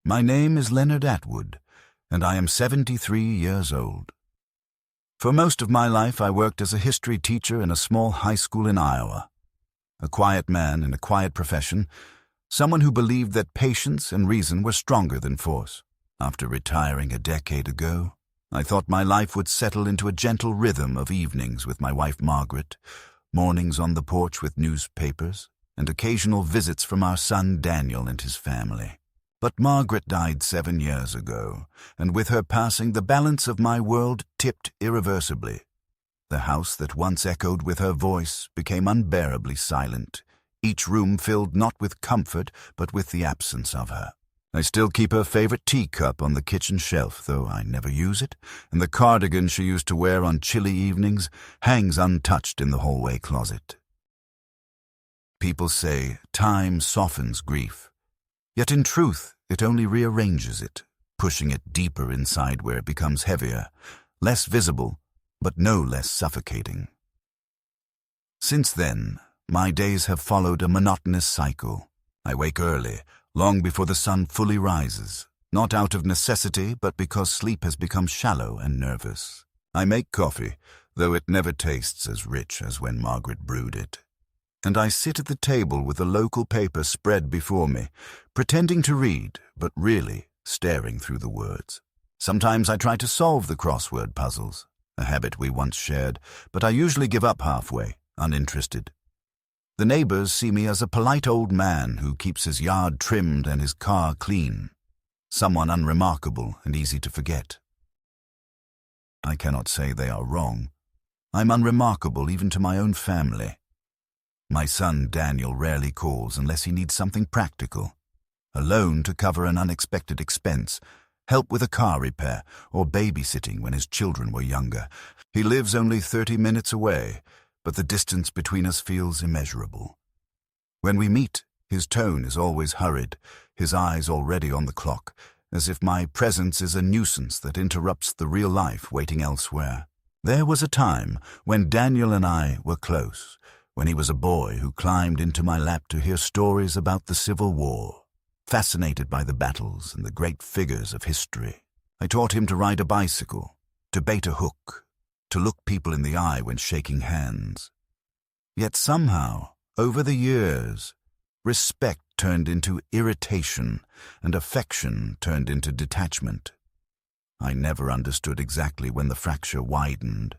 My name is Leonard Atwood, and I am 73 years old. For most of my life, I worked as a history teacher in a small high school in Iowa. A quiet man in a quiet profession, someone who believed that patience and reason were stronger than force. After retiring a decade ago, I thought my life would settle into a gentle rhythm of evenings with my wife Margaret, mornings on the porch with newspapers, and occasional visits from our son Daniel and his family. But Margaret died 7 years ago, and with her passing, the balance of my world tipped irreversibly. The house that once echoed with her voice became unbearably silent, each room filled not with comfort but with the absence of her. I still keep her favorite teacup on the kitchen shelf, though I never use it, and the cardigan she used to wear on chilly evenings hangs untouched in the hallway closet. People say time softens grief. Yet in truth, it only rearranges it, pushing it deeper inside where it becomes heavier, less visible, but no less suffocating. Since then, my days have followed a monotonous cycle. I wake early, long before the sun fully rises, not out of necessity, but because sleep has become shallow and nervous. I make coffee, though it never tastes as rich as when Margaret brewed it. And I sit at the table with the local paper spread before me, pretending to read, but really staring through the words. Sometimes I try to solve the crossword puzzles, a habit we once shared, but I usually give up halfway, uninterested. The neighbors see me as a polite old man who keeps his yard trimmed and his car clean, someone unremarkable and easy to forget. I cannot say they are wrong. I'm unremarkable even to my own family. My son Daniel rarely calls unless he needs something practical, a loan to cover an unexpected expense, help with a car repair, or babysitting when his children were younger. He lives only 30 minutes away, but the distance between us feels immeasurable. When we meet, his tone is always hurried, his eyes already on the clock, as if my presence is a nuisance that interrupts the real life waiting elsewhere. There was a time when Daniel and I were close, when he was a boy who climbed into my lap to hear stories about the Civil War, fascinated by the battles and the great figures of history. I taught him to ride a bicycle, to bait a hook, to look people in the eye when shaking hands. Yet somehow, over the years, respect turned into irritation and affection turned into detachment. I never understood exactly when the fracture widened.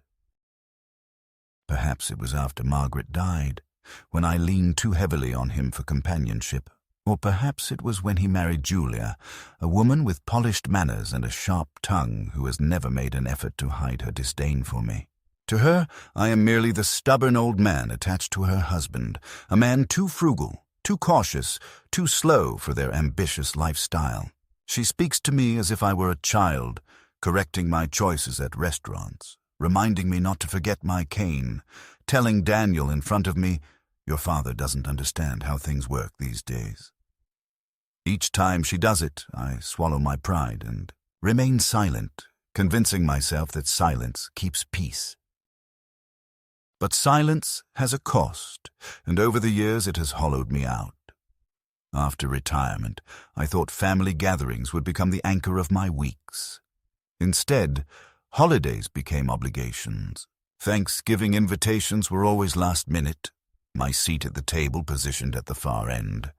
Perhaps it was after Margaret died, when I leaned too heavily on him for companionship, or perhaps it was when he married Julia, a woman with polished manners and a sharp tongue who has never made an effort to hide her disdain for me. To her, I am merely the stubborn old man attached to her husband, a man too frugal, too cautious, too slow for their ambitious lifestyle. She speaks to me as if I were a child, correcting my choices at restaurants, reminding me not to forget my cane, telling Daniel in front of me, "Your father doesn't understand how things work these days." Each time she does it, I swallow my pride and remain silent, convincing myself that silence keeps peace. But silence has a cost, and over the years it has hollowed me out. After retirement, I thought family gatherings would become the anchor of my weeks. Instead, holidays became obligations. Thanksgiving invitations were always last minute, my seat at the table positioned at the far end.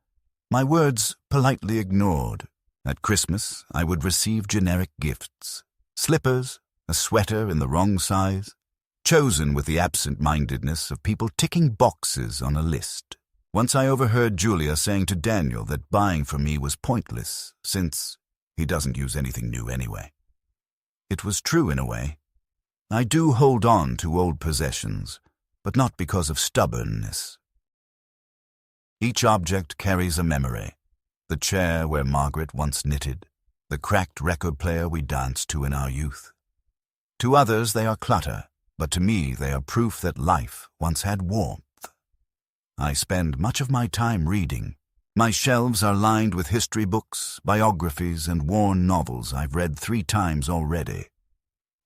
My words politely ignored. At Christmas, I would receive generic gifts. Slippers, a sweater in the wrong size, chosen with the absent-mindedness of people ticking boxes on a list. Once I overheard Julia saying to Daniel that buying for me was pointless, since he doesn't use anything new anyway. It was true in a way. I do hold on to old possessions, but not because of stubbornness. Each object carries a memory. The chair where Margaret once knitted, the cracked record player we danced to in our youth. To others they are clutter, but to me they are proof that life once had warmth. I spend much of my time reading. My shelves are lined with history books, biographies, and worn novels I've read 3 times already.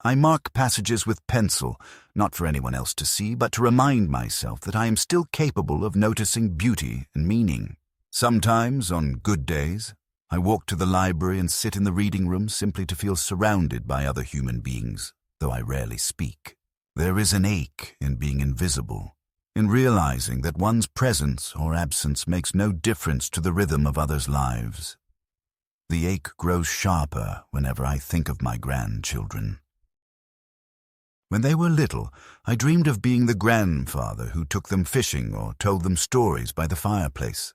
I mark passages with pencil, not for anyone else to see, but to remind myself that I am still capable of noticing beauty and meaning. Sometimes, on good days, I walk to the library and sit in the reading room simply to feel surrounded by other human beings, though I rarely speak. There is an ache in being invisible, in realizing that one's presence or absence makes no difference to the rhythm of others' lives. The ache grows sharper whenever I think of my grandchildren. When they were little, I dreamed of being the grandfather who took them fishing or told them stories by the fireplace.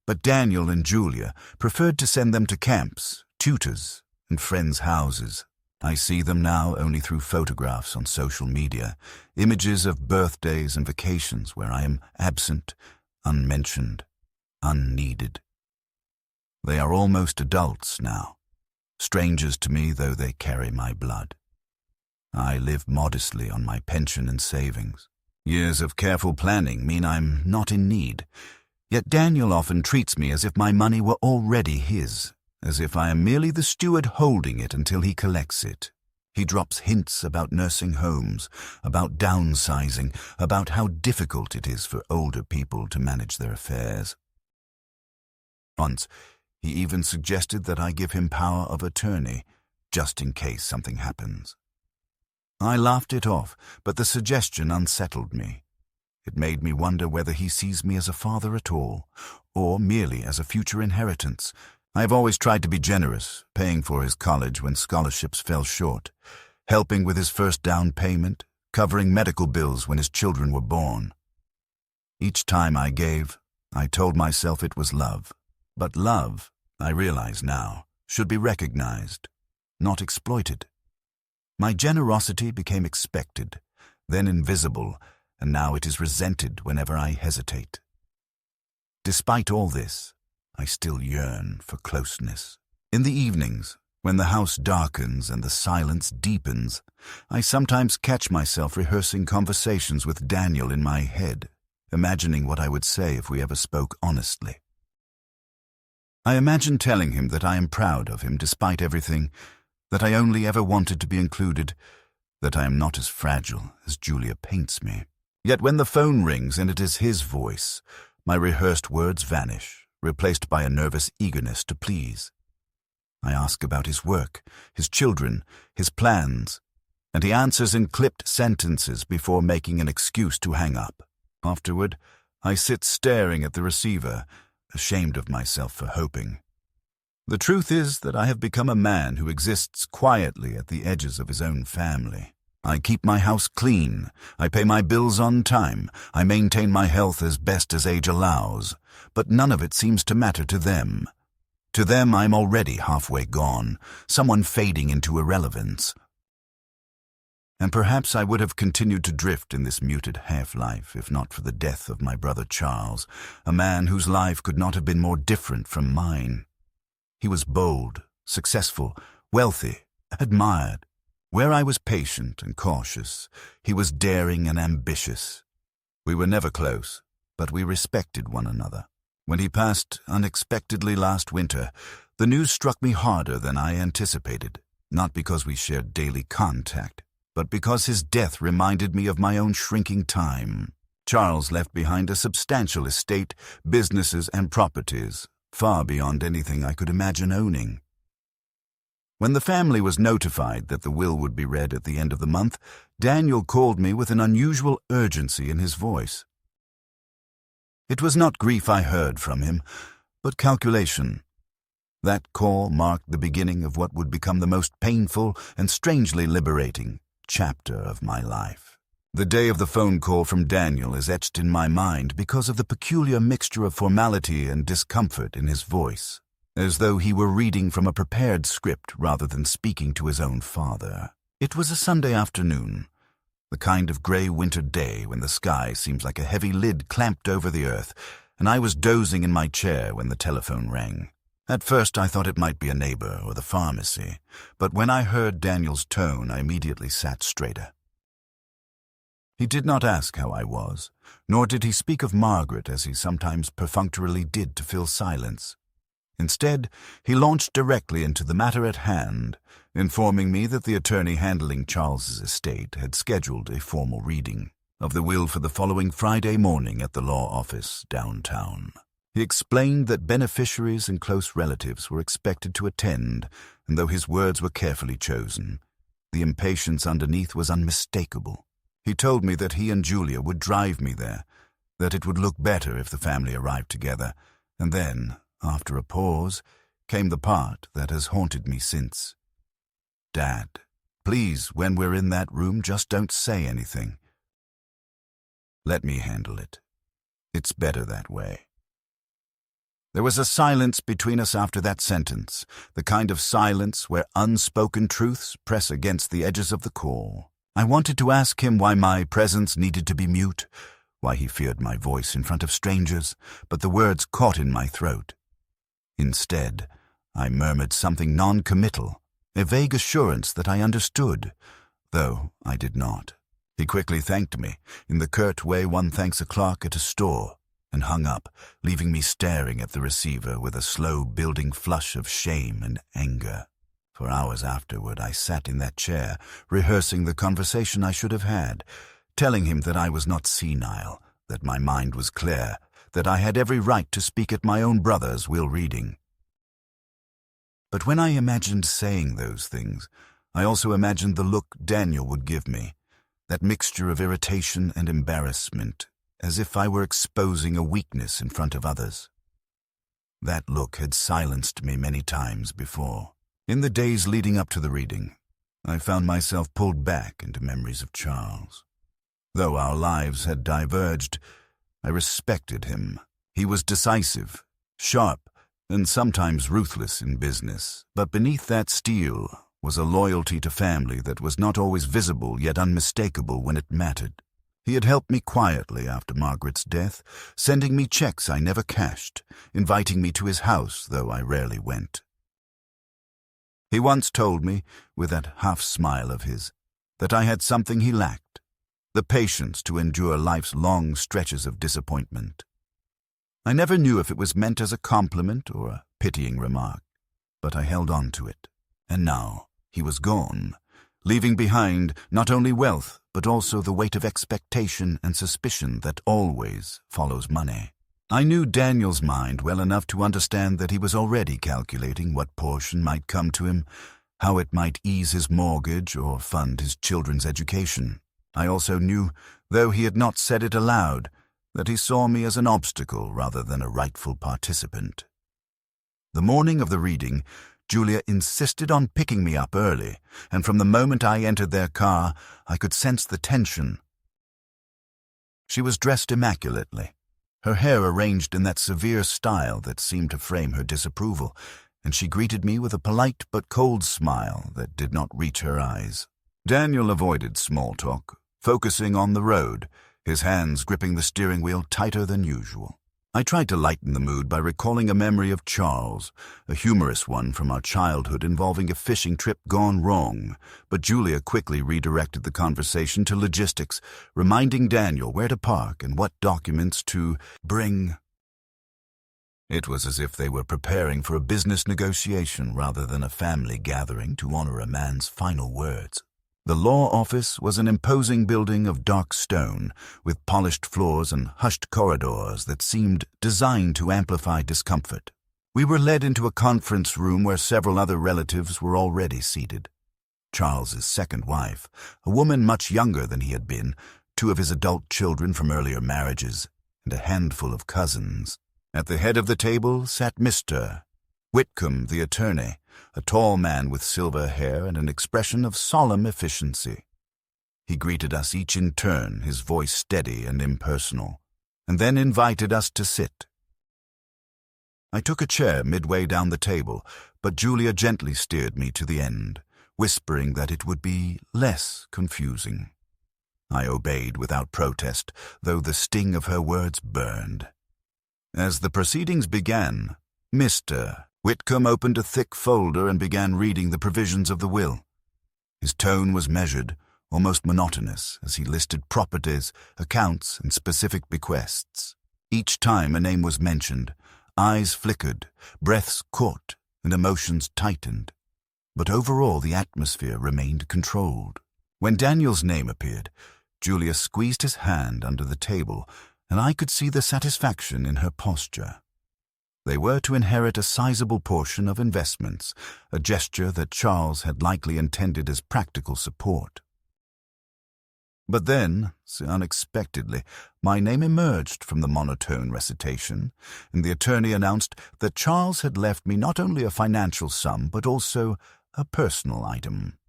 But Daniel and Julia preferred to send them to camps, tutors, and friends' houses. I see them now only through photographs on social media, images of birthdays and vacations where I am absent, unmentioned, unneeded. They are almost adults now, strangers to me though they carry my blood. I live modestly on my pension and savings. Years of careful planning mean I'm not in need. Yet Daniel often treats me as if my money were already his, as if I am merely the steward holding it until he collects it. He drops hints about nursing homes, about downsizing, about how difficult it is for older people to manage their affairs. Once, he even suggested that I give him power of attorney, just in case something happens. I laughed it off, but the suggestion unsettled me. It made me wonder whether he sees me as a father at all, or merely as a future inheritance. I have always tried to be generous, paying for his college when scholarships fell short, helping with his first down payment, covering medical bills when his children were born. Each time I gave, I told myself it was love. But love, I realize now, should be recognized, not exploited. My generosity became expected, then invisible, and now it is resented whenever I hesitate. Despite all this, I still yearn for closeness. In the evenings, when the house darkens and the silence deepens, I sometimes catch myself rehearsing conversations with Daniel in my head, imagining what I would say if we ever spoke honestly. I imagine telling him that I am proud of him despite everything, that I only ever wanted to be included, that I am not as fragile as Julia paints me. Yet when the phone rings and it is his voice, my rehearsed words vanish, replaced by a nervous eagerness to please. I ask about his work, his children, his plans, and he answers in clipped sentences before making an excuse to hang up. Afterward, I sit staring at the receiver, ashamed of myself for hoping. The truth is that I have become a man who exists quietly at the edges of his own family. I keep my house clean, I pay my bills on time, I maintain my health as best as age allows, but none of it seems to matter to them. To them I'm already halfway gone, someone fading into irrelevance. And perhaps I would have continued to drift in this muted half-life if not for the death of my brother Charles, a man whose life could not have been more different from mine. He was bold, successful, wealthy, admired. Where I was patient and cautious, he was daring and ambitious. We were never close, but we respected one another. When he passed unexpectedly last winter, the news struck me harder than I anticipated, not because we shared daily contact, but because his death reminded me of my own shrinking time. Charles left behind a substantial estate, businesses and properties, far beyond anything I could imagine owning. When the family was notified that the will would be read at the end of the month, Daniel called me with an unusual urgency in his voice. It was not grief I heard from him, but calculation. That call marked the beginning of what would become the most painful and strangely liberating chapter of my life. The day of the phone call from Daniel is etched in my mind because of the peculiar mixture of formality and discomfort in his voice, as though he were reading from a prepared script rather than speaking to his own father. It was a Sunday afternoon, the kind of gray winter day when the sky seems like a heavy lid clamped over the earth, and I was dozing in my chair when the telephone rang. At first I thought it might be a neighbor or the pharmacy, but when I heard Daniel's tone, I immediately sat straighter. He did not ask how I was, nor did he speak of Margaret as he sometimes perfunctorily did to fill silence. Instead, he launched directly into the matter at hand, informing me that the attorney handling Charles's estate had scheduled a formal reading of the will for the following Friday morning at the law office downtown. He explained that beneficiaries and close relatives were expected to attend, and though his words were carefully chosen, the impatience underneath was unmistakable. He told me that he and Julia would drive me there, that it would look better if the family arrived together, and then, after a pause, came the part that has haunted me since. "Dad, please, when we're in that room, just don't say anything. Let me handle it. It's better that way." There was a silence between us after that sentence, the kind of silence where unspoken truths press against the edges of the core. I wanted to ask him why my presence needed to be mute, why he feared my voice in front of strangers, but the words caught in my throat. Instead, I murmured something non-committal, a vague assurance that I understood, though I did not. He quickly thanked me, in the curt way one thanks a clerk at a store, and hung up, leaving me staring at the receiver with a slow-building flush of shame and anger. For hours afterward I sat in that chair, rehearsing the conversation I should have had, telling him that I was not senile, that my mind was clear, that I had every right to speak at my own brother's will reading. But when I imagined saying those things, I also imagined the look Daniel would give me, that mixture of irritation and embarrassment, as if I were exposing a weakness in front of others. That look had silenced me many times before. In the days leading up to the reading, I found myself pulled back into memories of Charles. Though our lives had diverged, I respected him. He was decisive, sharp, and sometimes ruthless in business, but beneath that steel was a loyalty to family that was not always visible yet unmistakable when it mattered. He had helped me quietly after Margaret's death, sending me checks I never cashed, inviting me to his house, though I rarely went. He once told me, with that half-smile of his, that I had something he lacked, the patience to endure life's long stretches of disappointment. I never knew if it was meant as a compliment or a pitying remark, but I held on to it. And now he was gone, leaving behind not only wealth, but also the weight of expectation and suspicion that always follows money. I knew Daniel's mind well enough to understand that he was already calculating what portion might come to him, how it might ease his mortgage or fund his children's education. I also knew, though he had not said it aloud, that he saw me as an obstacle rather than a rightful participant. The morning of the reading, Julia insisted on picking me up early, and from the moment I entered their car, I could sense the tension. She was dressed immaculately, her hair arranged in that severe style that seemed to frame her disapproval, and she greeted me with a polite but cold smile that did not reach her eyes. Daniel avoided small talk, focusing on the road, his hands gripping the steering wheel tighter than usual. I tried to lighten the mood by recalling a memory of Charles, a humorous one from our childhood involving a fishing trip gone wrong, but Julia quickly redirected the conversation to logistics, reminding Daniel where to park and what documents to bring. It was as if they were preparing for a business negotiation rather than a family gathering to honor a man's final words. The law office was an imposing building of dark stone, with polished floors and hushed corridors that seemed designed to amplify discomfort. We were led into a conference room where several other relatives were already seated. Charles's second wife, a woman much younger than he had been, 2 of his adult children from earlier marriages, and a handful of cousins. At the head of the table sat Mr. Whitcomb, the attorney, a tall man with silver hair and an expression of solemn efficiency. He greeted us each in turn, his voice steady and impersonal, and then invited us to sit. I took a chair midway down the table, but Julia gently steered me to the end, whispering that it would be less confusing. I obeyed without protest, though the sting of her words burned. As the proceedings began, Mr. Whitcomb opened a thick folder and began reading the provisions of the will. His tone was measured, almost monotonous, as he listed properties, accounts, and specific bequests. Each time a name was mentioned, eyes flickered, breaths caught, and emotions tightened. But overall the atmosphere remained controlled. When Daniel's name appeared, Julia squeezed his hand under the table, and I could see the satisfaction in her posture. They were to inherit a sizable portion of investments, a gesture that Charles had likely intended as practical support. But then, unexpectedly, my name emerged from the monotone recitation, and the attorney announced that Charles had left me not only a financial sum but also a personal item.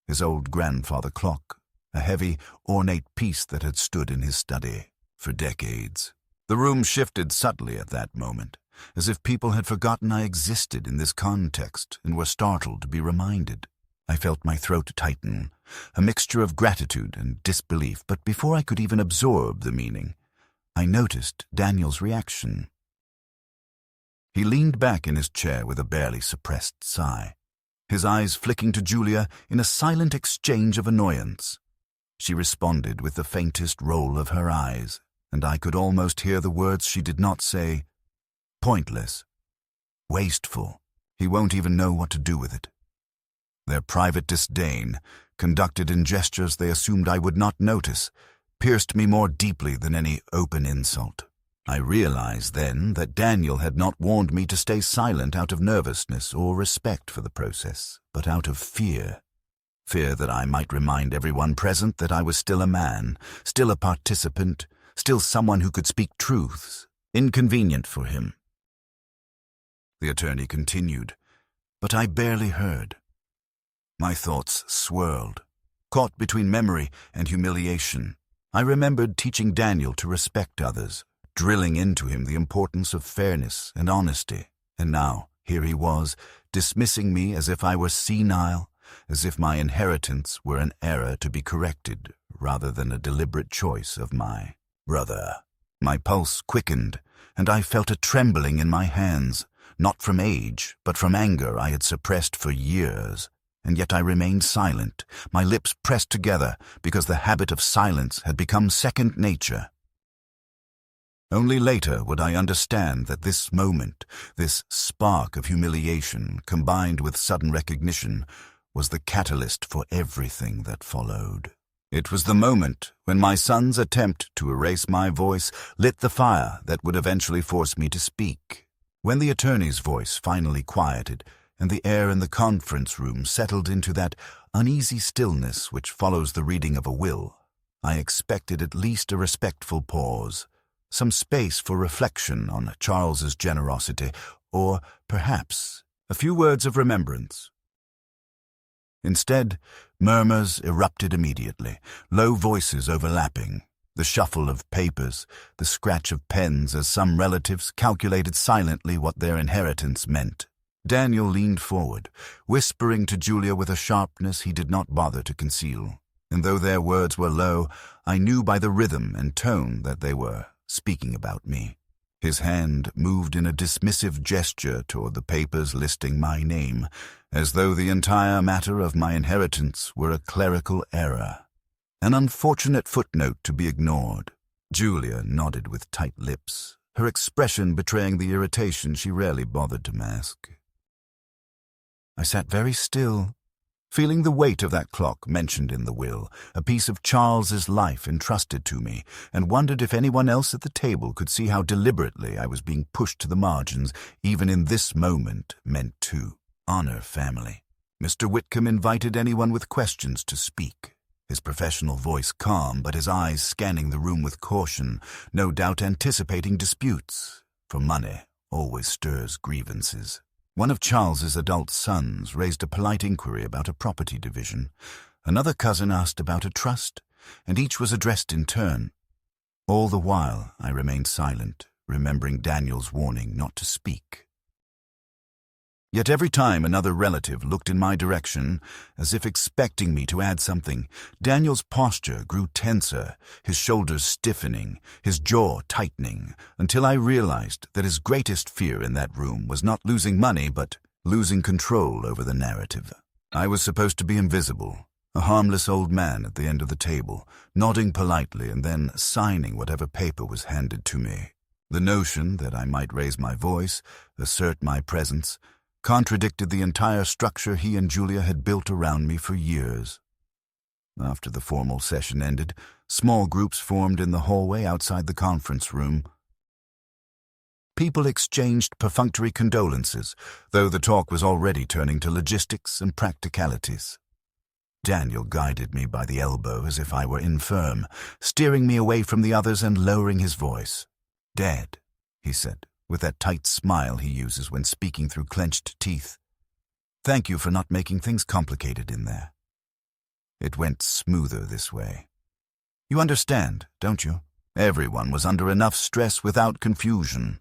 His old grandfather clock, a heavy, ornate piece that had stood in his study for decades. The room shifted subtly at that moment, as if people had forgotten I existed in this context and were startled to be reminded. I felt my throat tighten, a mixture of gratitude and disbelief, but before I could even absorb the meaning, I noticed Daniel's reaction. He leaned back in his chair with a barely suppressed sigh, his eyes flicking to Julia in a silent exchange of annoyance. She responded with the faintest roll of her eyes, and I could almost hear the words she did not say. Pointless. Wasteful. He won't even know what to do with it. Their private disdain, conducted in gestures they assumed I would not notice, pierced me more deeply than any open insult. I realized then that Daniel had not warned me to stay silent out of nervousness or respect for the process, but out of fear. Fear that I might remind everyone present that I was still a man, still a participant, still someone who could speak truths, inconvenient for him. The attorney continued, but I barely heard. My thoughts swirled, caught between memory and humiliation. I remembered teaching Daniel to respect others, drilling into him the importance of fairness and honesty, and now here he was, dismissing me as if I were senile, as if my inheritance were an error to be corrected rather than a deliberate choice of my brother. My pulse quickened, and I felt a trembling in my hands, not from age, but from anger I had suppressed for years. And yet I remained silent, my lips pressed together, because the habit of silence had become second nature. Only later would I understand that this moment, this spark of humiliation, combined with sudden recognition, was the catalyst for everything that followed. It was the moment when my son's attempt to erase my voice lit the fire that would eventually force me to speak. When the attorney's voice finally quieted, and the air in the conference room settled into that uneasy stillness which follows the reading of a will, I expected at least a respectful pause, some space for reflection on Charles's generosity, or, perhaps, a few words of remembrance. Instead, murmurs erupted immediately, low voices overlapping, the shuffle of papers, the scratch of pens as some relatives calculated silently what their inheritance meant. Daniel leaned forward, whispering to Julia with a sharpness he did not bother to conceal, and though their words were low, I knew by the rhythm and tone that they were speaking about me. His hand moved in a dismissive gesture toward the papers listing my name, as though the entire matter of my inheritance were a clerical error, an unfortunate footnote to be ignored. Julia nodded with tight lips, her expression betraying the irritation she rarely bothered to mask. I sat very still, feeling the weight of that clock mentioned in the will, a piece of Charles's life entrusted to me, and wondered if anyone else at the table could see how deliberately I was being pushed to the margins, even in this moment meant to honor family. Mr. Whitcomb invited anyone with questions to speak, his professional voice calm but his eyes scanning the room with caution, no doubt anticipating disputes, for money always stirs grievances. One of Charles's adult sons raised a polite inquiry about a property division. Another cousin asked about a trust, and each was addressed in turn. All the while I remained silent, remembering Daniel's warning not to speak. Yet every time another relative looked in my direction, as if expecting me to add something, Daniel's posture grew tenser, his shoulders stiffening, his jaw tightening, until I realized that his greatest fear in that room was not losing money, but losing control over the narrative. I was supposed to be invisible, a harmless old man at the end of the table, nodding politely and then signing whatever paper was handed to me. The notion that I might raise my voice, assert my presence, contradicted the entire structure he and Julia had built around me for years. After the formal session ended, small groups formed in the hallway outside the conference room. People exchanged perfunctory condolences, though the talk was already turning to logistics and practicalities. Daniel guided me by the elbow as if I were infirm, steering me away from the others and lowering his voice. "Dad," he said, with that tight smile he uses when speaking through clenched teeth. "Thank you for not making things complicated in there. It went smoother this way. You understand, don't you? Everyone was under enough stress without confusion."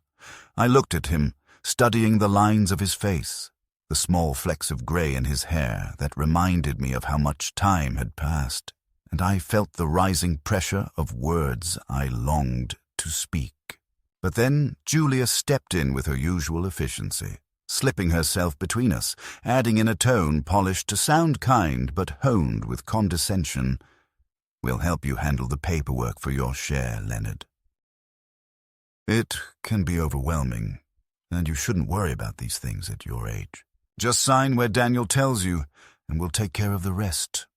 I looked at him, studying the lines of his face, the small flecks of gray in his hair that reminded me of how much time had passed, and I felt the rising pressure of words I longed to speak. But then Julia stepped in with her usual efficiency, slipping herself between us, adding in a tone polished to sound kind but honed with condescension, "We'll help you handle the paperwork for your share, Leonard. It can be overwhelming, and you shouldn't worry about these things at your age. Just sign where Daniel tells you, and we'll take care of the rest."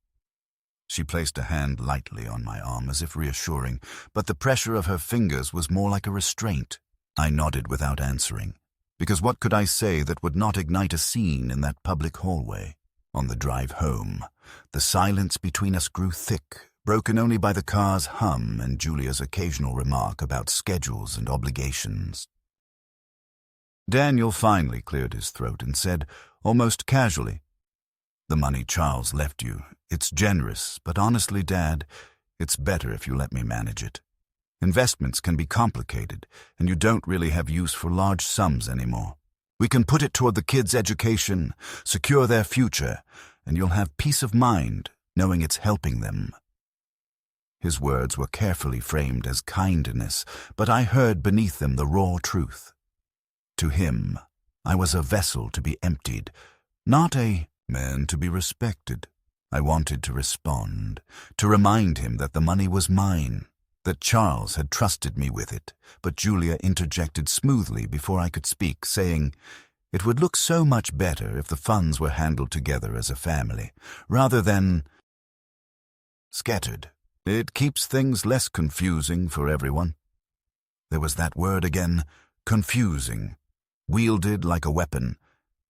She placed a hand lightly on my arm as if reassuring, but the pressure of her fingers was more like a restraint. I nodded without answering, because what could I say that would not ignite a scene in that public hallway? On the drive home, the silence between us grew thick, broken only by the car's hum and Julia's occasional remark about schedules and obligations. Daniel finally cleared his throat and said, almost casually, "The money Charles left you, it's generous, but honestly, Dad, it's better if you let me manage it. Investments can be complicated, and you don't really have use for large sums anymore. We can put it toward the kids' education, secure their future, and you'll have peace of mind knowing it's helping them." His words were carefully framed as kindness, but I heard beneath them the raw truth. To him, I was a vessel to be emptied, not a man to be respected. I wanted to respond, to remind him that the money was mine, that Charles had trusted me with it, but Julia interjected smoothly before I could speak, saying, "It would look so much better if the funds were handled together as a family, rather than scattered. It keeps things less confusing for everyone." There was that word again, confusing, wielded like a weapon,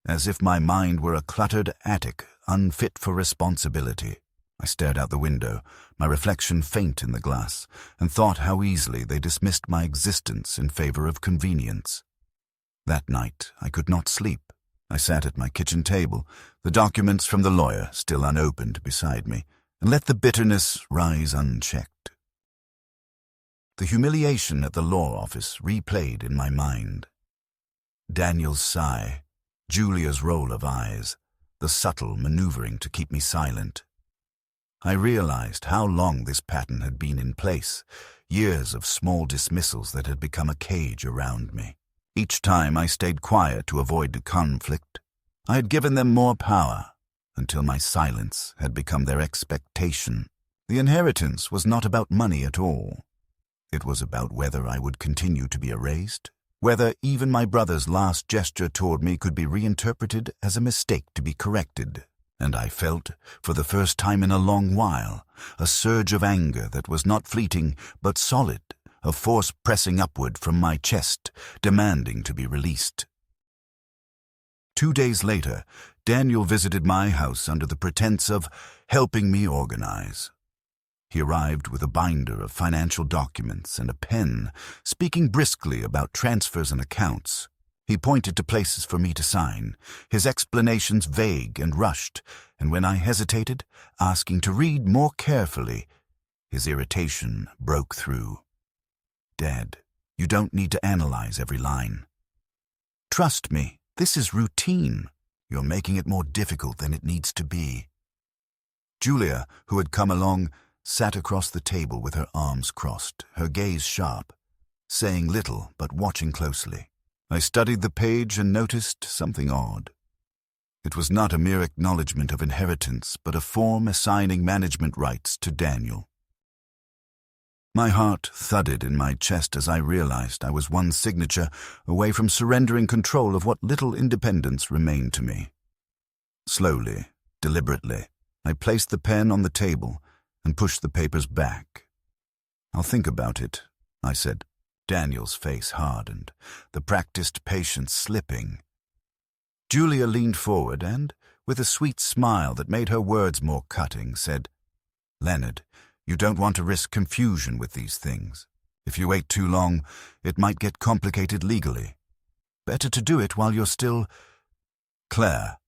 as if my mind were a cluttered attic, unfit for responsibility. I stared out the window, my reflection faint in the glass, and thought how easily they dismissed my existence in favor of convenience. That night I could not sleep. I sat at my kitchen table, the documents from the lawyer still unopened beside me, and let the bitterness rise unchecked. The humiliation at the law office replayed in my mind. Daniel's sigh, Julia's roll of eyes, the subtle maneuvering to keep me silent. I realized how long this pattern had been in place, years of small dismissals that had become a cage around me. Each time I stayed quiet to avoid the conflict, I had given them more power, until my silence had become their expectation. The inheritance was not about money at all. It was about whether I would continue to be erased, whether even my brother's last gesture toward me could be reinterpreted as a mistake to be corrected. And I felt, for the first time in a long while, a surge of anger that was not fleeting but solid, a force pressing upward from my chest, demanding to be released. 2 days later, Daniel visited my house under the pretense of helping me organize. He arrived with a binder of financial documents and a pen, speaking briskly about transfers and accounts. He pointed to places for me to sign, his explanations vague and rushed, and when I hesitated, asking to read more carefully, his irritation broke through. "Dad, you don't need to analyze every line. Trust me, this is routine. You're making it more difficult than it needs to be." Julia, who had come along, sat across the table with her arms crossed, her gaze sharp, saying little but watching closely. I studied the page and noticed something odd. It was not a mere acknowledgement of inheritance, but a form assigning management rights to Daniel. My heart thudded in my chest as I realized I was one signature away from surrendering control of what little independence remained to me. Slowly, deliberately, I placed the pen on the table and pushed the papers back. "I'll think about it," I said. Daniel's face hardened, the practiced patience slipping. Julia leaned forward and, with a sweet smile that made her words more cutting, said, "Leonard, you don't want to risk confusion with these things. If you wait too long, it might get complicated legally. Better to do it while you're still Claire."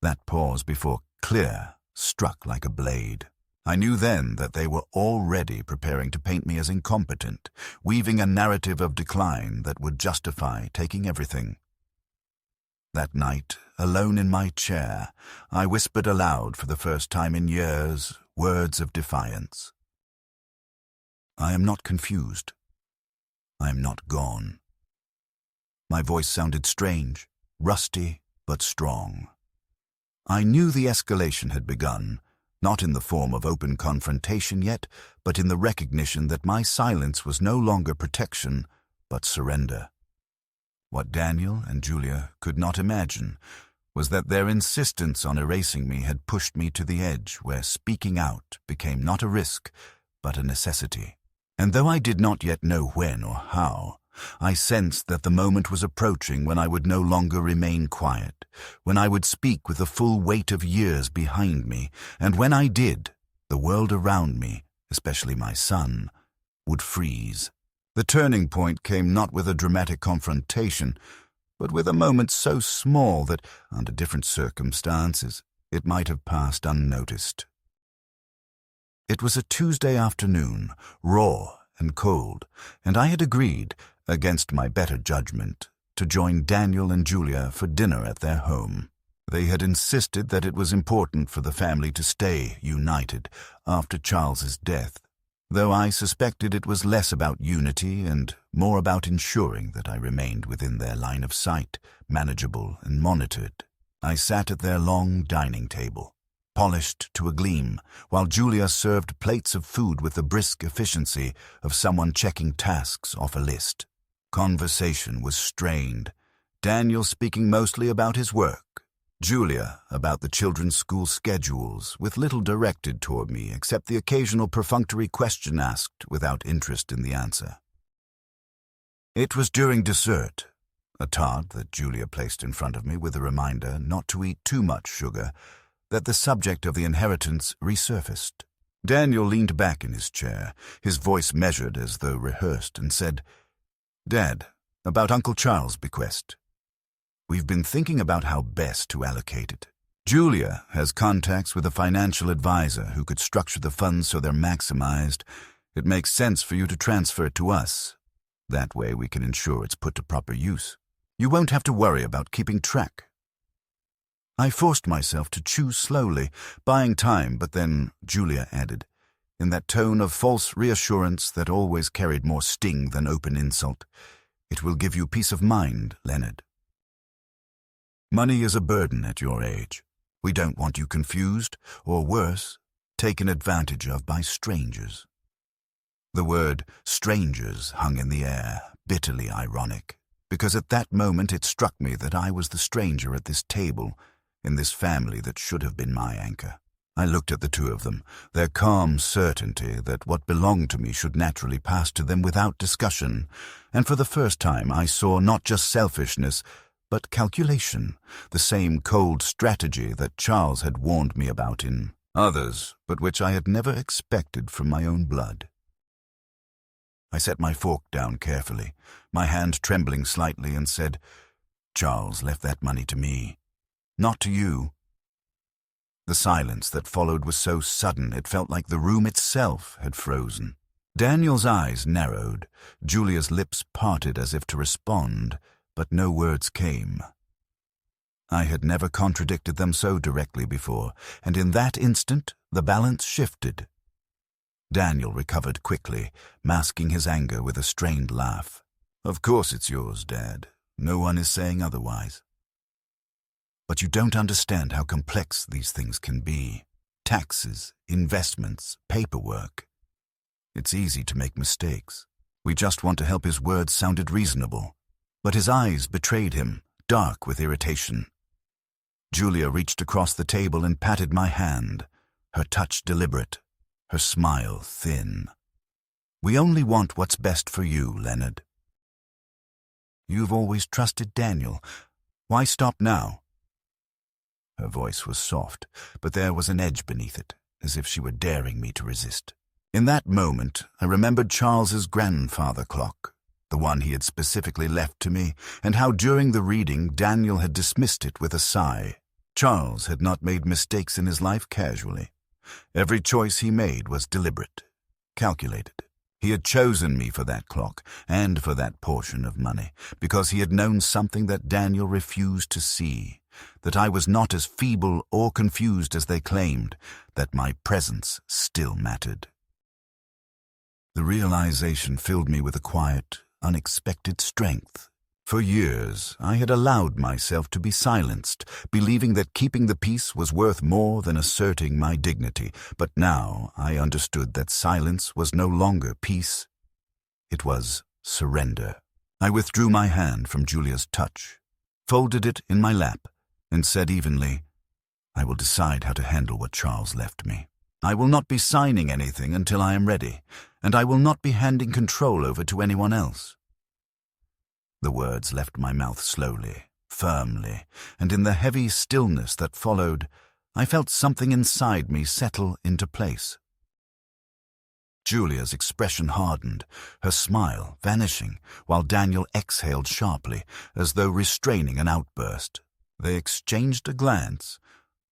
That pause before Claire struck like a blade. I knew then that they were already preparing to paint me as incompetent, weaving a narrative of decline that would justify taking everything. That night, alone in my chair, I whispered aloud for the first time in years words of defiance. I am not confused. I am not gone. My voice sounded strange, rusty, but strong. I knew the escalation had begun, not in the form of open confrontation yet, but in the recognition that my silence was no longer protection, but surrender. What Daniel and Julia could not imagine was that their insistence on erasing me had pushed me to the edge where speaking out became not a risk, but a necessity. And though I did not yet know when or how, I sensed that the moment was approaching when I would no longer remain quiet, when I would speak with the full weight of years behind me, and when I did, the world around me, especially my son, would freeze. The turning point came not with a dramatic confrontation, but with a moment so small that, under different circumstances, it might have passed unnoticed. It was a Tuesday afternoon, raw and cold, and I had agreed, against my better judgment, to join Daniel and Julia for dinner at their home. They had insisted that it was important for the family to stay united after Charles's death, though I suspected it was less about unity and more about ensuring that I remained within their line of sight, manageable and monitored. I sat at their long dining table, polished to a gleam, while Julia served plates of food with the brisk efficiency of someone checking tasks off a list. Conversation was strained, Daniel speaking mostly about his work, Julia about the children's school schedules, with little directed toward me except the occasional perfunctory question asked without interest in the answer. It was during dessert, a tart that Julia placed in front of me with a reminder not to eat too much sugar, that the subject of the inheritance resurfaced. Daniel leaned back in his chair, his voice measured as though rehearsed, and said, "Dad, about Uncle Charles' bequest. We've been thinking about how best to allocate it. Julia has contacts with a financial advisor who could structure the funds so they're maximized. It makes sense for you to transfer it to us. That way we can ensure it's put to proper use. You won't have to worry about keeping track." I forced myself to chew slowly, buying time, but then Julia added, in that tone of false reassurance that always carried more sting than open insult, "It will give you peace of mind, Leonard. Money is a burden at your age. We don't want you confused, or worse, taken advantage of by strangers." The word strangers hung in the air, bitterly ironic, because at that moment it struck me that I was the stranger at this table, in this family that should have been my anchor. I looked at the two of them, their calm certainty that what belonged to me should naturally pass to them without discussion, and for the first time I saw not just selfishness, but calculation, the same cold strategy that Charles had warned me about in others, but which I had never expected from my own blood. I set my fork down carefully, my hand trembling slightly, and said, "Charles left that money to me, not to you." The silence that followed was so sudden it felt like the room itself had frozen. Daniel's eyes narrowed, Julia's lips parted as if to respond, but no words came. I had never contradicted them so directly before, and in that instant the balance shifted. Daniel recovered quickly, masking his anger with a strained laugh. "Of course it's yours, Dad. No one is saying otherwise. But you don't understand how complex these things can be. Taxes, investments, paperwork. It's easy to make mistakes. We just want to help." His words sounded reasonable, but his eyes betrayed him, dark with irritation. Julia reached across the table and patted my hand, her touch deliberate, her smile thin. We only want what's best for you, Leonard. You've always trusted Daniel. Why stop now? Her voice was soft, but there was an edge beneath it, as if she were daring me to resist. In that moment, I remembered Charles's grandfather clock, the one he had specifically left to me, and how during the reading Daniel had dismissed it with a sigh. Charles had not made mistakes in his life casually. Every choice he made was deliberate, calculated. He had chosen me for that clock and for that portion of money because he had known something that Daniel refused to see, that I was not as feeble or confused as they claimed, that my presence still mattered. The realization filled me with a quiet, unexpected strength. For years, I had allowed myself to be silenced, believing that keeping the peace was worth more than asserting my dignity. But now I understood that silence was no longer peace. It was surrender. I withdrew my hand from Julia's touch, folded it in my lap, and said evenly, "I will decide how to handle what Charles left me. I will not be signing anything until I am ready, and I will not be handing control over to anyone else." The words left my mouth slowly, firmly, and in the heavy stillness that followed, I felt something inside me settle into place. Julia's expression hardened, her smile vanishing, while Daniel exhaled sharply, as though restraining an outburst. They exchanged a glance,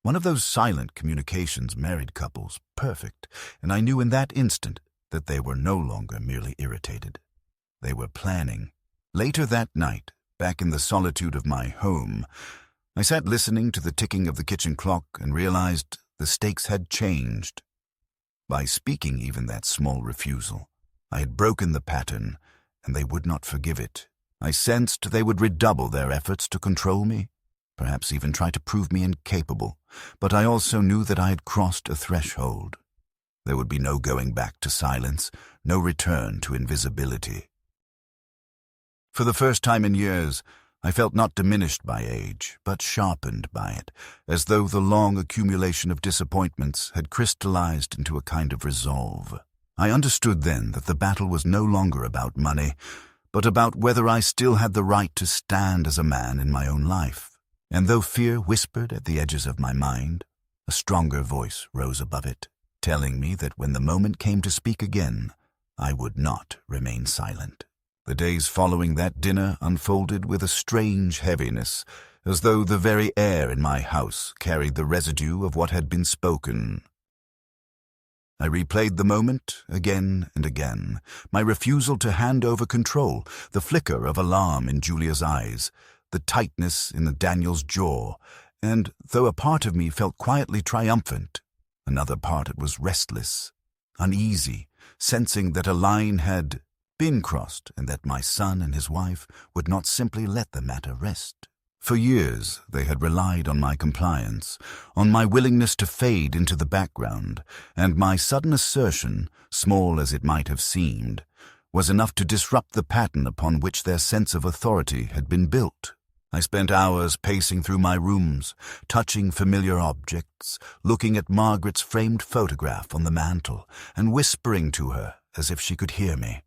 one of those silent communications married couples, perfect, and I knew in that instant that they were no longer merely irritated. They were planning. Later that night, back in the solitude of my home, I sat listening to the ticking of the kitchen clock and realized the stakes had changed. By speaking even that small refusal, I had broken the pattern, and they would not forgive it. I sensed they would redouble their efforts to control me, perhaps even try to prove me incapable, but I also knew that I had crossed a threshold. There would be no going back to silence, no return to invisibility. For the first time in years, I felt not diminished by age, but sharpened by it, as though the long accumulation of disappointments had crystallized into a kind of resolve. I understood then that the battle was no longer about money, but about whether I still had the right to stand as a man in my own life. And though fear whispered at the edges of my mind, a stronger voice rose above it, telling me that when the moment came to speak again, I would not remain silent. The days following that dinner unfolded with a strange heaviness, as though the very air in my house carried the residue of what had been spoken. I replayed the moment again and again, my refusal to hand over control, the flicker of alarm in Julia's eyes, the tightness in Daniel's jaw, and though a part of me felt quietly triumphant, another part was restless, uneasy, sensing that a line had been crossed and that my son and his wife would not simply let the matter rest. For years they had relied on my compliance, on my willingness to fade into the background, and my sudden assertion, small as it might have seemed, was enough to disrupt the pattern upon which their sense of authority had been built. I spent hours pacing through my rooms, touching familiar objects, looking at Margaret's framed photograph on the mantel, and whispering to her as if she could hear me.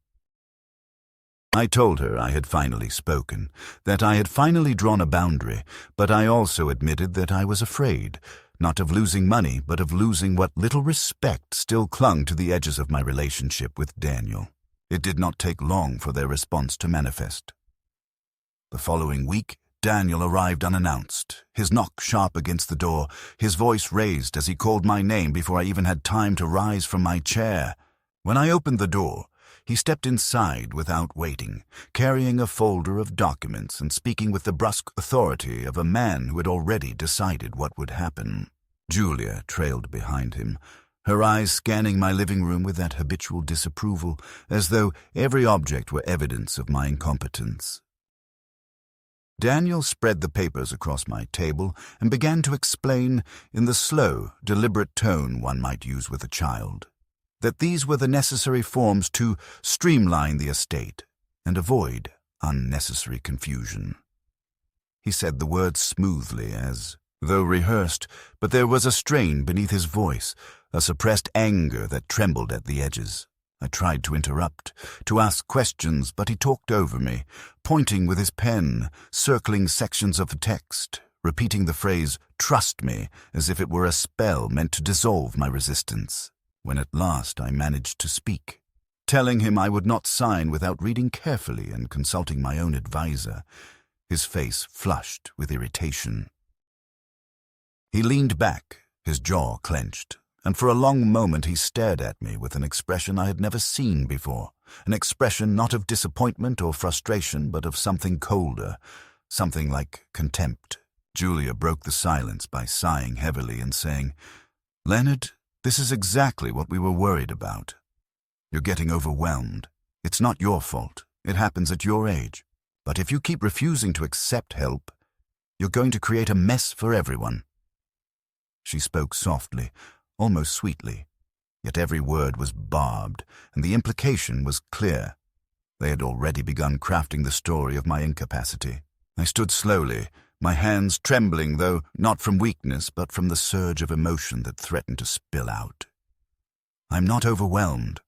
I told her I had finally spoken, that I had finally drawn a boundary, but I also admitted that I was afraid, not of losing money, but of losing what little respect still clung to the edges of my relationship with Daniel. It did not take long for their response to manifest. The following week, Daniel arrived unannounced, his knock sharp against the door, his voice raised as he called my name before I even had time to rise from my chair. When I opened the door, he stepped inside without waiting, carrying a folder of documents and speaking with the brusque authority of a man who had already decided what would happen. Julia trailed behind him, her eyes scanning my living room with that habitual disapproval, as though every object were evidence of my incompetence. Daniel spread the papers across my table and began to explain, in the slow, deliberate tone one might use with a child, that these were the necessary forms to streamline the estate and avoid unnecessary confusion. He said the words smoothly, as though rehearsed, but there was a strain beneath his voice, a suppressed anger that trembled at the edges. I tried to interrupt, to ask questions, but he talked over me, pointing with his pen, circling sections of the text, repeating the phrase, "Trust me," as if it were a spell meant to dissolve my resistance. When at last I managed to speak, telling him I would not sign without reading carefully and consulting my own adviser, his face flushed with irritation. He leaned back, his jaw clenched, and for a long moment he stared at me with an expression I had never seen before, an expression not of disappointment or frustration, but of something colder, something like contempt. Julia broke the silence by sighing heavily and saying, "Leonard, this is exactly what we were worried about. You're getting overwhelmed. It's not your fault. It happens at your age. But if you keep refusing to accept help, you're going to create a mess for everyone." She spoke softly, almost sweetly, yet every word was barbed, and the implication was clear. They had already begun crafting the story of my incapacity. I stood slowly, my hands trembling, though not from weakness, but from the surge of emotion that threatened to spill out. "I'm not overwhelmed,"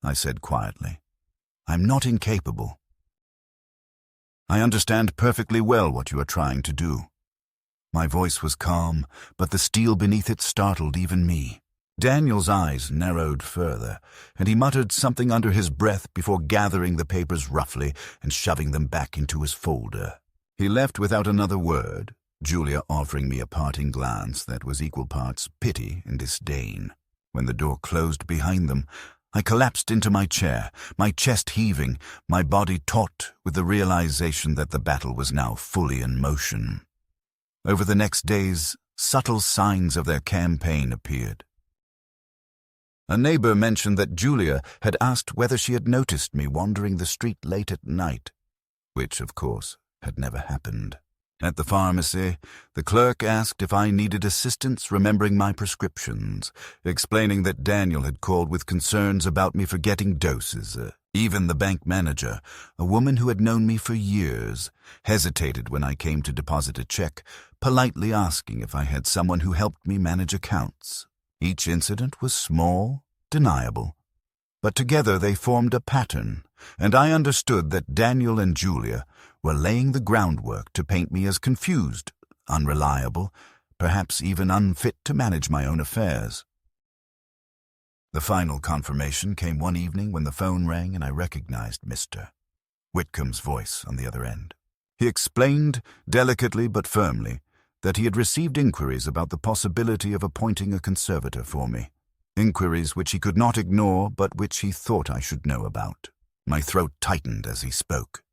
I said quietly. "I'm not incapable. I understand perfectly well what you are trying to do." My voice was calm, but the steel beneath it startled even me. Daniel's eyes narrowed further, and he muttered something under his breath before gathering the papers roughly and shoving them back into his folder. He left without another word, Julia offering me a parting glance that was equal parts pity and disdain. When the door closed behind them, I collapsed into my chair, my chest heaving, my body taut with the realization that the battle was now fully in motion. Over the next days, subtle signs of their campaign appeared. A neighbor mentioned that Julia had asked whether she had noticed me wandering the street late at night, which, of course, had never happened. At the pharmacy, the clerk asked if I needed assistance remembering my prescriptions, explaining that Daniel had called with concerns about me forgetting doses. Even the bank manager, a woman who had known me for years, hesitated when I came to deposit a check, politely asking if I had someone who helped me manage accounts. Each incident was small, deniable, but together they formed a pattern, and I understood that Daniel and Julia were laying the groundwork to paint me as confused, unreliable, perhaps even unfit to manage my own affairs. The final confirmation came one evening when the phone rang and I recognized Mr. Whitcomb's voice on the other end. He explained, delicately but firmly, that he had received inquiries about the possibility of appointing a conservator for me, inquiries which he could not ignore but which he thought I should know about. My throat tightened as he spoke,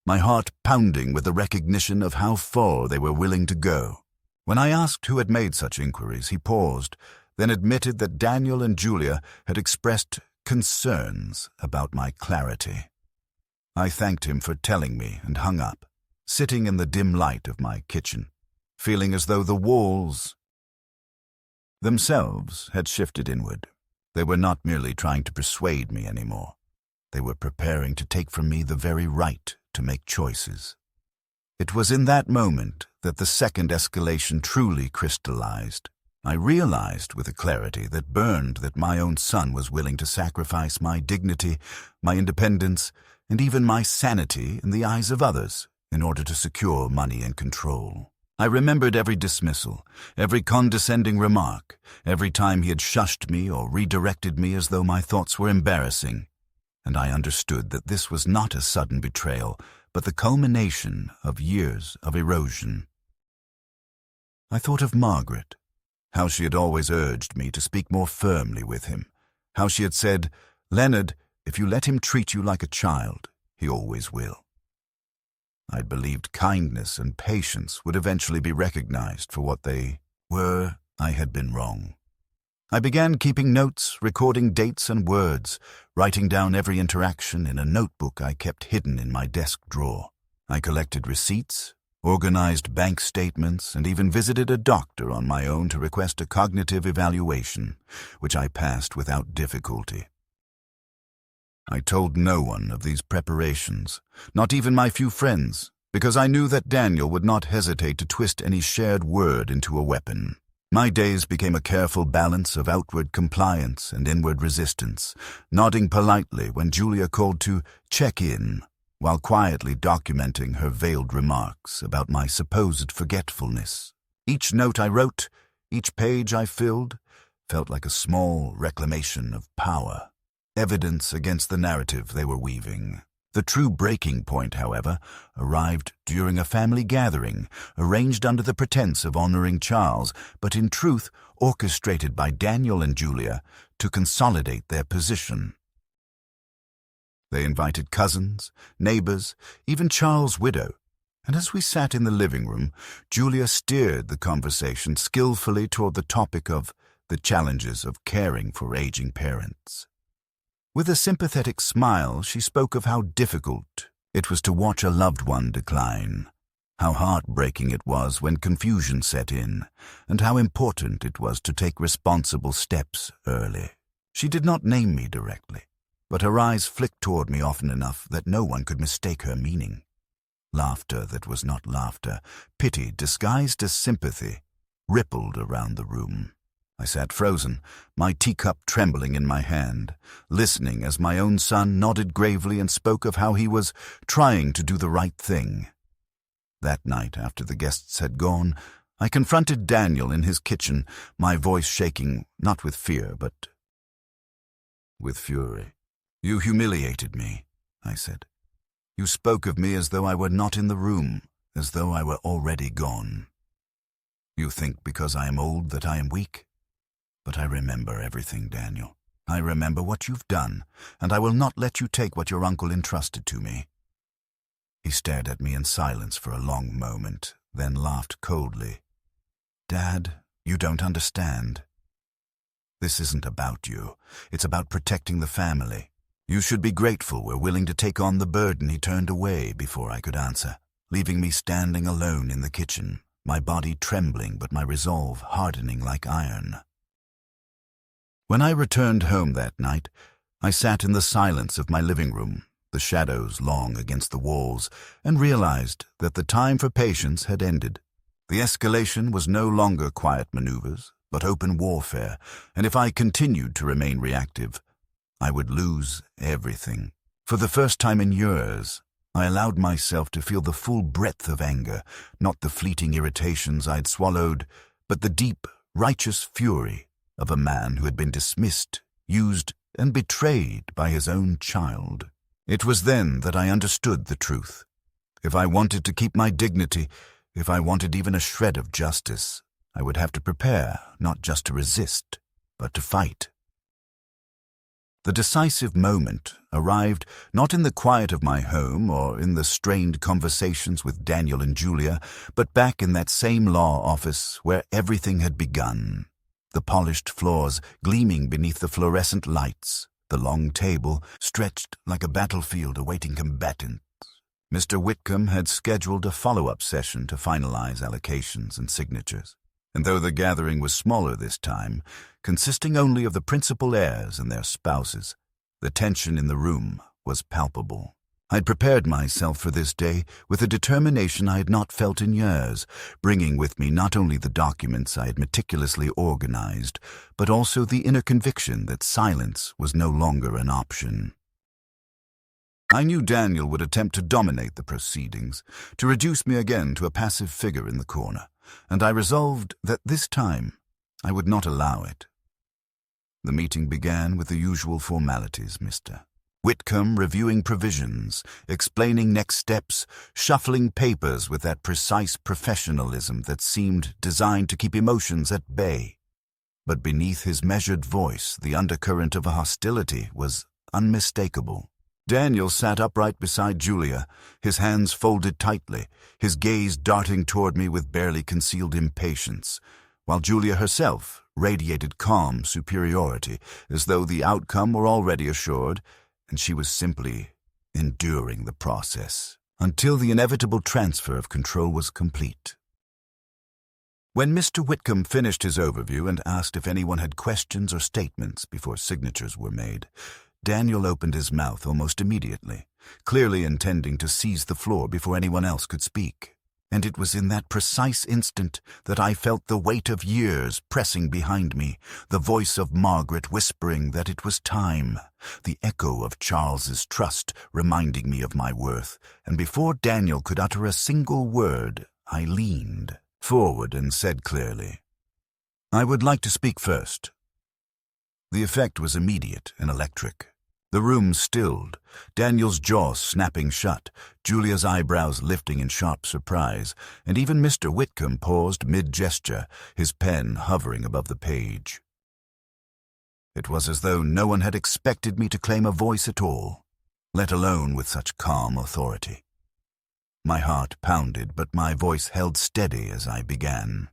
my heart pounding with the recognition of how far they were willing to go. When I asked who had made such inquiries, he paused, then admitted that Daniel and Julia had expressed concerns about my clarity. I thanked him for telling me and hung up, sitting in the dim light of my kitchen, feeling as though the walls themselves had shifted inward. They were not merely trying to persuade me anymore. They were preparing to take from me the very right to make choices. It was in that moment that the second escalation truly crystallized. I realized with a clarity that burned that my own son was willing to sacrifice my dignity, my independence, and even my sanity in the eyes of others in order to secure money and control. I remembered every dismissal, every condescending remark, every time he had shushed me or redirected me as though my thoughts were embarrassing, and I understood that this was not a sudden betrayal, but the culmination of years of erosion. I thought of Margaret, how she had always urged me to speak more firmly with him, how she had said, "Leonard, if you let him treat you like a child, he always will." I'd believed kindness and patience would eventually be recognized for what they were. I had been wrong. I began keeping notes, recording dates and words, writing down every interaction in a notebook I kept hidden in my desk drawer. I collected receipts, organized bank statements, and even visited a doctor on my own to request a cognitive evaluation, which I passed without difficulty. I told no one of these preparations, not even my few friends, because I knew that Daniel would not hesitate to twist any shared word into a weapon. My days became a careful balance of outward compliance and inward resistance, nodding politely when Julia called to check in, while quietly documenting her veiled remarks about my supposed forgetfulness. Each note I wrote, each page I filled, felt like a small reclamation of power, evidence against the narrative they were weaving. The true breaking point, however, arrived during a family gathering, arranged under the pretense of honoring Charles, but in truth orchestrated by Daniel and Julia to consolidate their position. They invited cousins, neighbors, even Charles' widow, and as we sat in the living room, Julia steered the conversation skillfully toward the topic of the challenges of caring for aging parents. With a sympathetic smile, she spoke of how difficult it was to watch a loved one decline, how heartbreaking it was when confusion set in, and how important it was to take responsible steps early. She did not name me directly, but her eyes flicked toward me often enough that no one could mistake her meaning. Laughter that was not laughter, pity disguised as sympathy, rippled around the room. I sat frozen, my teacup trembling in my hand, listening as my own son nodded gravely and spoke of how he was trying to do the right thing. That night, after the guests had gone, I confronted Daniel in his kitchen, my voice shaking, not with fear, but with fury. "You humiliated me," I said. "You spoke of me as though I were not in the room, as though I were already gone. You think because I am old that I am weak? But I remember everything, Daniel. I remember what you've done, and I will not let you take what your uncle entrusted to me." He stared at me in silence for a long moment, then laughed coldly. "Dad, you don't understand. This isn't about you. It's about protecting the family. You should be grateful we're willing to take on the burden." He turned away before I could answer, leaving me standing alone in the kitchen, my body trembling but my resolve hardening like iron. When I returned home that night, I sat in the silence of my living room, the shadows long against the walls, and realized that the time for patience had ended. The escalation was no longer quiet maneuvers, but open warfare, and if I continued to remain reactive, I would lose everything. For the first time in years, I allowed myself to feel the full breadth of anger, not the fleeting irritations I'd swallowed, but the deep, righteous fury of a man who had been dismissed, used, and betrayed by his own child. It was then that I understood the truth. If I wanted to keep my dignity, if I wanted even a shred of justice, I would have to prepare not just to resist, but to fight. The decisive moment arrived not in the quiet of my home or in the strained conversations with Daniel and Julia, but back in that same law office where everything had begun. The polished floors gleaming beneath the fluorescent lights, the long table stretched like a battlefield awaiting combatants. Mr. Whitcomb had scheduled a follow-up session to finalize allocations and signatures, and though the gathering was smaller this time, consisting only of the principal heirs and their spouses, the tension in the room was palpable. I'd prepared myself for this day with a determination I had not felt in years, bringing with me not only the documents I had meticulously organized, but also the inner conviction that silence was no longer an option. I knew Daniel would attempt to dominate the proceedings, to reduce me again to a passive figure in the corner, and I resolved that this time I would not allow it. The meeting began with the usual formalities, Mr. Whitcomb reviewing provisions, explaining next steps, shuffling papers with that precise professionalism that seemed designed to keep emotions at bay. But beneath his measured voice, the undercurrent of hostility was unmistakable. Daniel sat upright beside Julia, his hands folded tightly, his gaze darting toward me with barely concealed impatience, while Julia herself radiated calm superiority, as though the outcome were already assured, and she was simply enduring the process until the inevitable transfer of control was complete. When Mr. Whitcomb finished his overview and asked if anyone had questions or statements before signatures were made, Daniel opened his mouth almost immediately, clearly intending to seize the floor before anyone else could speak. And it was in that precise instant that I felt the weight of years pressing behind me, the voice of Margaret whispering that it was time, the echo of Charles's trust reminding me of my worth, and before Daniel could utter a single word, I leaned forward and said clearly, "I would like to speak first." The effect was immediate and electric. The room stilled, Daniel's jaw snapping shut, Julia's eyebrows lifting in sharp surprise, and even Mr. Whitcomb paused mid-gesture, his pen hovering above the page. It was as though no one had expected me to claim a voice at all, let alone with such calm authority. My heart pounded, but my voice held steady as I began,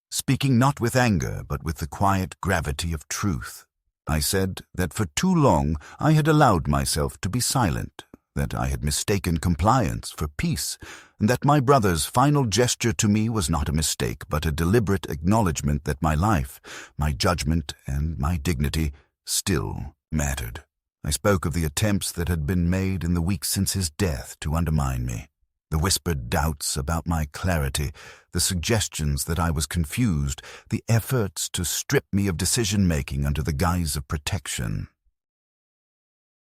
speaking not with anger, but with the quiet gravity of truth. I said that for too long I had allowed myself to be silent, that I had mistaken compliance for peace, and that my brother's final gesture to me was not a mistake, but a deliberate acknowledgement that my life, my judgment, and my dignity still mattered. I spoke of the attempts that had been made in the weeks since his death to undermine me, the whispered doubts about my clarity, the suggestions that I was confused, the efforts to strip me of decision-making under the guise of protection.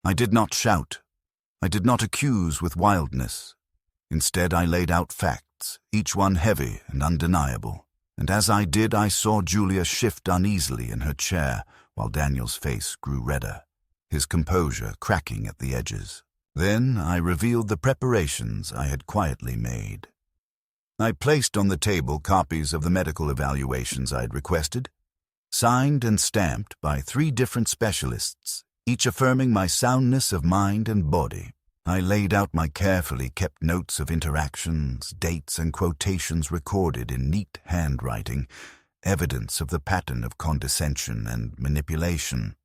I did not shout. I did not accuse with wildness. Instead, I laid out facts, each one heavy and undeniable. And as I did, I saw Julia shift uneasily in her chair, while Daniel's face grew redder, his composure cracking at the edges. Then I revealed the preparations I had quietly made. I placed on the table copies of the medical evaluations I had requested, signed and stamped by 3 different specialists, each affirming my soundness of mind and body. I laid out my carefully kept notes of interactions, dates and quotations recorded in neat handwriting, evidence of the pattern of condescension and manipulation.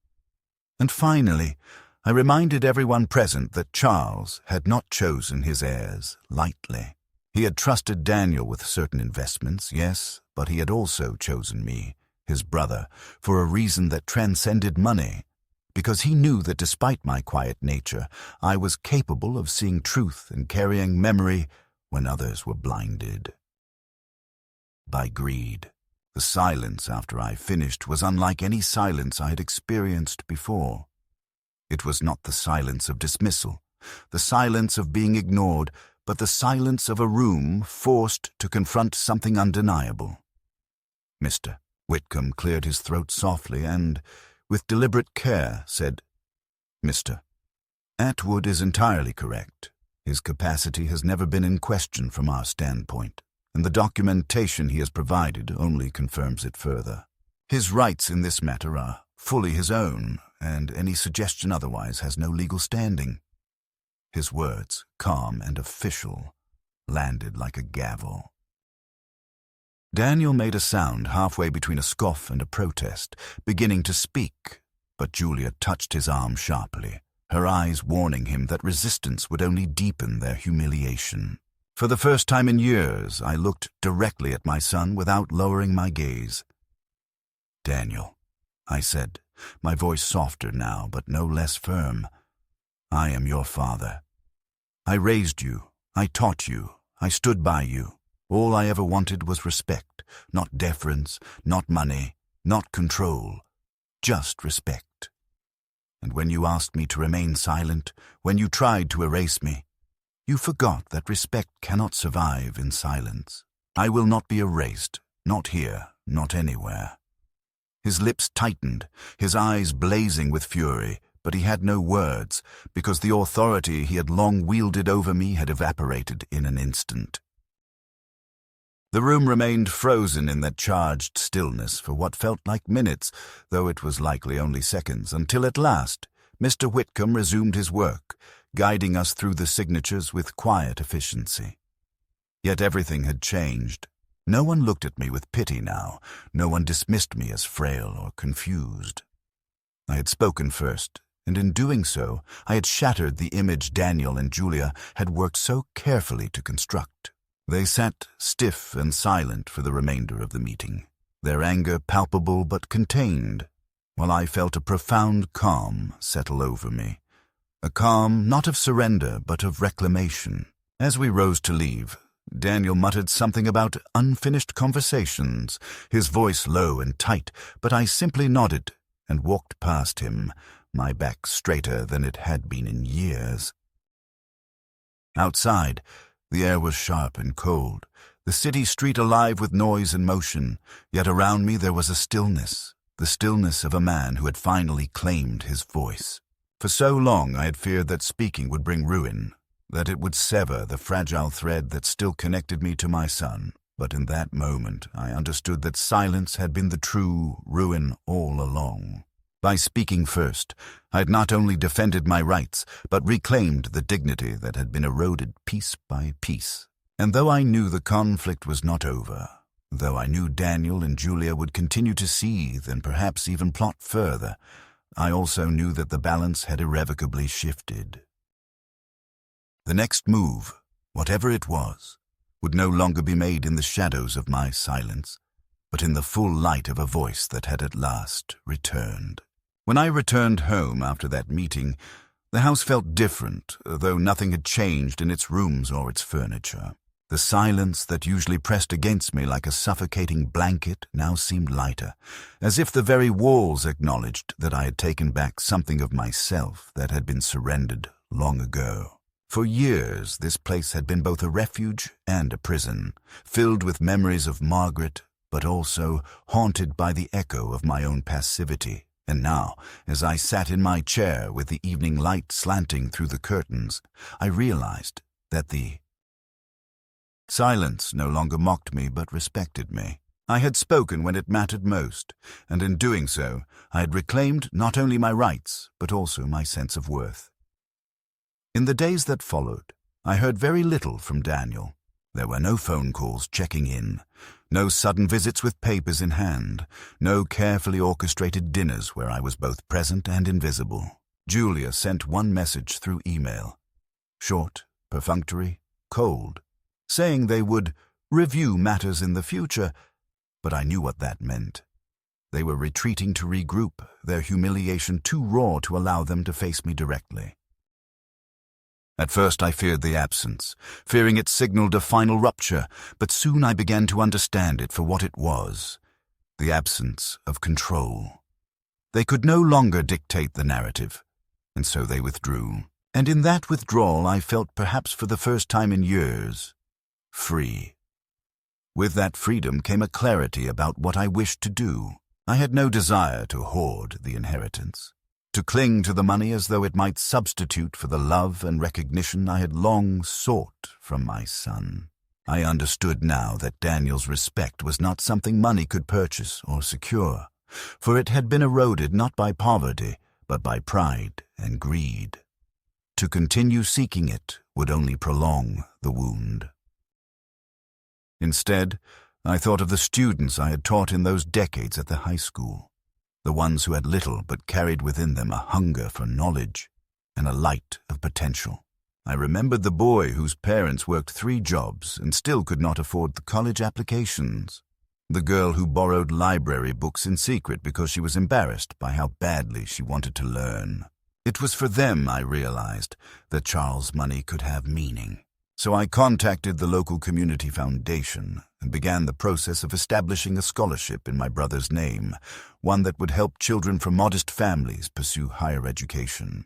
And finally, I reminded everyone present that Charles had not chosen his heirs lightly. He had trusted Daniel with certain investments, yes, but he had also chosen me, his brother, for a reason that transcended money, because he knew that despite my quiet nature, I was capable of seeing truth and carrying memory when others were blinded by greed. The silence after I finished was unlike any silence I had experienced before. It was not the silence of dismissal, the silence of being ignored, but the silence of a room forced to confront something undeniable. Mr. Whitcomb cleared his throat softly and, with deliberate care, said, "Mr. Atwood is entirely correct. His capacity has never been in question from our standpoint, and the documentation he has provided only confirms it further. His rights in this matter are fully his own, and any suggestion otherwise has no legal standing." His words, calm and official, landed like a gavel. Daniel made a sound halfway between a scoff and a protest, beginning to speak, but Julia touched his arm sharply, her eyes warning him that resistance would only deepen their humiliation. For the first time in years, I looked directly at my son without lowering my gaze. "Daniel," I said, my voice softer now, but no less firm, "I am your father. I raised you, I taught you, I stood by you. All I ever wanted was respect, not deference, not money, not control, just respect. And when you asked me to remain silent, when you tried to erase me, you forgot that respect cannot survive in silence. I will not be erased, not here, not anywhere." His lips tightened, his eyes blazing with fury, but he had no words, because the authority he had long wielded over me had evaporated in an instant. The room remained frozen in that charged stillness for what felt like minutes, though it was likely only seconds, until at last Mr. Whitcomb resumed his work, guiding us through the signatures with quiet efficiency. Yet everything had changed. No one looked at me with pity now. No one dismissed me as frail or confused. I had spoken first, and in doing so, I had shattered the image Daniel and Julia had worked so carefully to construct. They sat stiff and silent for the remainder of the meeting, their anger palpable but contained, while I felt a profound calm settle over me. A calm not of surrender but of reclamation. As we rose to leave, Daniel muttered something about unfinished conversations, his voice low and tight, but I simply nodded and walked past him, my back straighter than it had been in years. Outside, the air was sharp and cold, the city street alive with noise and motion, yet around me there was a stillness, the stillness of a man who had finally claimed his voice. For so long I had feared that speaking would bring ruin, that it would sever the fragile thread that still connected me to my son. But in that moment I understood that silence had been the true ruin all along. By speaking first, I had not only defended my rights, but reclaimed the dignity that had been eroded piece by piece. And though I knew the conflict was not over, though I knew Daniel and Julia would continue to seethe and perhaps even plot further, I also knew that the balance had irrevocably shifted. The next move, whatever it was, would no longer be made in the shadows of my silence, but in the full light of a voice that had at last returned. When I returned home after that meeting, the house felt different, though nothing had changed in its rooms or its furniture. The silence that usually pressed against me like a suffocating blanket now seemed lighter, as if the very walls acknowledged that I had taken back something of myself that had been surrendered long ago. For years, this place had been both a refuge and a prison, filled with memories of Margaret, but also haunted by the echo of my own passivity. And now, as I sat in my chair with the evening light slanting through the curtains, I realized that the silence no longer mocked me but respected me. I had spoken when it mattered most, and in doing so, I had reclaimed not only my rights, but also my sense of worth. In the days that followed, I heard very little from Daniel. There were no phone calls checking in, no sudden visits with papers in hand, no carefully orchestrated dinners where I was both present and invisible. Julia sent one message through email, short, perfunctory, cold, saying they would review matters in the future, but I knew what that meant. They were retreating to regroup, their humiliation too raw to allow them to face me directly. At first I feared the absence, fearing it signaled a final rupture, but soon I began to understand it for what it was, the absence of control. They could no longer dictate the narrative, and so they withdrew. And in that withdrawal I felt, perhaps for the first time in years, free. With that freedom came a clarity about what I wished to do. I had no desire to hoard the inheritance, to cling to the money as though it might substitute for the love and recognition I had long sought from my son. I understood now that Daniel's respect was not something money could purchase or secure, for it had been eroded not by poverty, but by pride and greed. To continue seeking it would only prolong the wound. Instead, I thought of the students I had taught in those decades at the high school, the ones who had little but carried within them a hunger for knowledge and a light of potential. I remembered the boy whose parents worked 3 jobs and still could not afford the college applications, the girl who borrowed library books in secret because she was embarrassed by how badly she wanted to learn. It was for them, I realized, that Charles' money could have meaning. So I contacted the local community foundation and began the process of establishing a scholarship in my brother's name, one that would help children from modest families pursue higher education.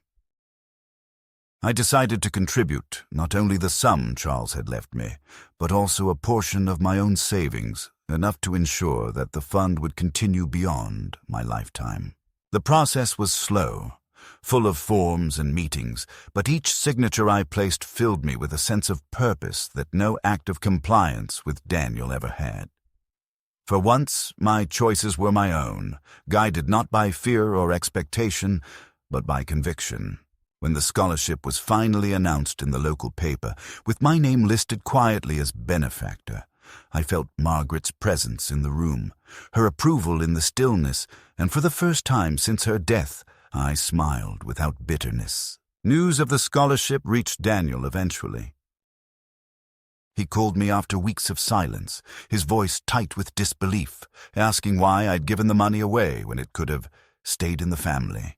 I decided to contribute not only the sum Charles had left me, but also a portion of my own savings, enough to ensure that the fund would continue beyond my lifetime. The process was slow, full of forms and meetings, but each signature I placed filled me with a sense of purpose that no act of compliance with Daniel ever had. For once, my choices were my own, guided not by fear or expectation, but by conviction. When the scholarship was finally announced in the local paper, with my name listed quietly as benefactor, I felt Margaret's presence in the room, her approval in the stillness, and for the first time since her death, I smiled without bitterness. News of the scholarship reached Daniel eventually. He called me after weeks of silence, his voice tight with disbelief, asking why I'd given the money away when it could have stayed in the family.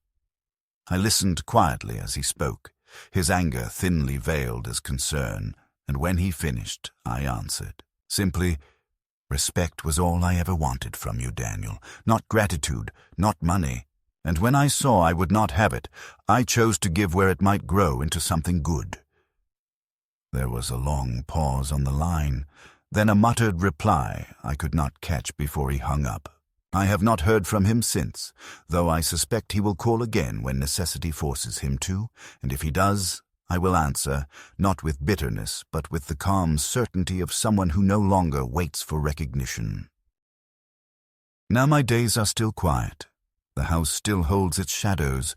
I listened quietly as he spoke, his anger thinly veiled as concern, and when he finished, I answered, simply, "Respect was all I ever wanted from you, Daniel, not gratitude, not money. And when I saw I would not have it, I chose to give where it might grow into something good." There was a long pause on the line, then a muttered reply I could not catch before he hung up. I have not heard from him since, though I suspect he will call again when necessity forces him to, and if he does, I will answer, not with bitterness, but with the calm certainty of someone who no longer waits for recognition. Now my days are still quiet. The house still holds its shadows,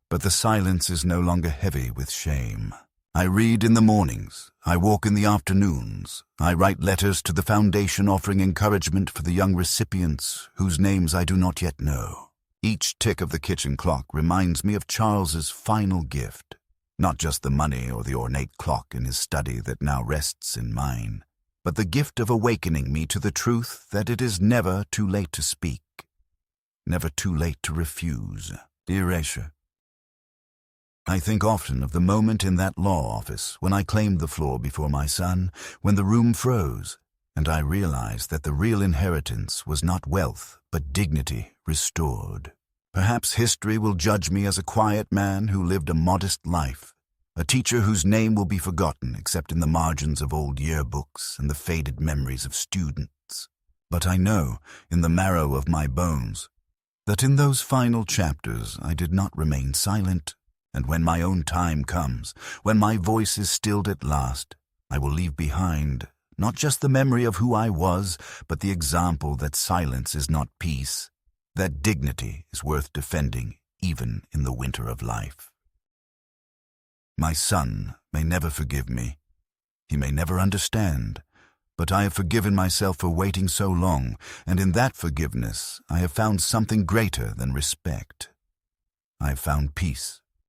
but the silence is no longer heavy with shame. I read in the mornings, I walk in the afternoons, I write letters to the foundation offering encouragement for the young recipients whose names I do not yet know. Each tick of the kitchen clock reminds me of Charles's final gift, not just the money or the ornate clock in his study that now rests in mine, but the gift of awakening me to the truth that it is never too late to speak, never too late to refuse. Erasure. I think often of the moment in that law office when I claimed the floor before my son, when the room froze, and I realized that the real inheritance was not wealth, but dignity restored. Perhaps history will judge me as a quiet man who lived a modest life, a teacher whose name will be forgotten except in the margins of old yearbooks and the faded memories of students. But I know, in the marrow of my bones, that in those final chapters I did not remain silent, and when my own time comes, when my voice is stilled at last, I will leave behind not just the memory of who I was, but the example that silence is not peace, that dignity is worth defending even in the winter of life. My son may never forgive me. He may never understand, but I have forgiven myself for waiting so long, and in that forgiveness I have found something greater than respect. I have found peace.